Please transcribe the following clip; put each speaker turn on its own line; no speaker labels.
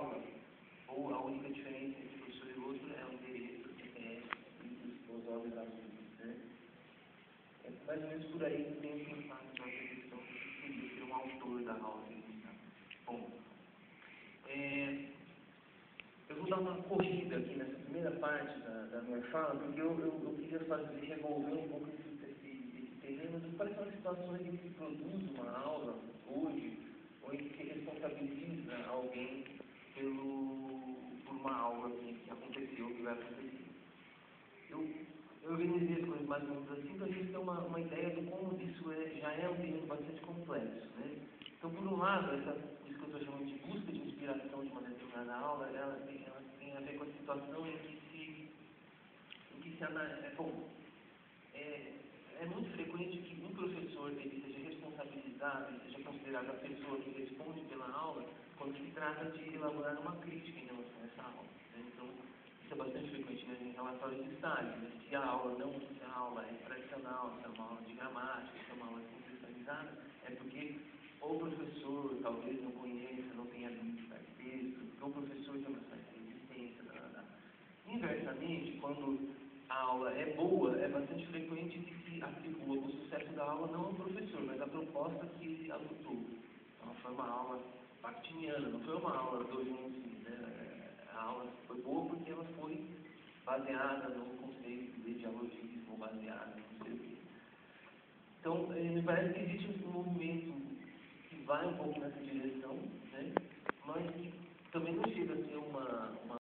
aula, ou a única diferença entre um professor e outro é o endereço, o CPF e os olhos azuis, né? É mais ou menos por aí que tem pensado nessa questão de que seria ser um autor da aula. Bom, eu vou dar uma corrida aqui nessa primeira parte da minha fala, porque eu queria revolver um pouco esse terreno de quais são as situações em que se produz uma aula hoje, ou em que se responsabiliza alguém por uma aula que aconteceu, que vai acontecer. Eu organizei as coisas mais ou menos assim para a gente ter uma ideia de como isso já é um terreno bastante complexo, né? Então, por um lado, isso que eu estou chamando de busca de inspiração de uma determinada aula, ela tem a ver com a situação em que se analisa. Bom, é muito frequente que um professor ele seja responsabilizado, ele seja considerado a pessoa que responde pela aula quando se trata de elaborar uma crítica em relação a essa aula, né? Então, isso é bastante frequente, né, em relatórios de estágio, né? Se a aula é tradicional, se é uma aula de gramática, se é uma aula contextualizada, é porque ou o professor talvez não conheça, não tenha lido tais textos, ou o professor tem uma certa resistência. Inversamente, quando a aula é boa, é bastante frequente que se atribua o sucesso da aula não ao professor, mas à proposta que ele adotou. Então, foi uma aula bakhtiniana, não foi uma aula do assim, né? A aula foi boa porque ela foi baseada no conceito de dialogismo, baseada no não sei o quê. Então, me parece que existe um movimento que vai um pouco nessa direção, né? Mas que também não chega a ser uma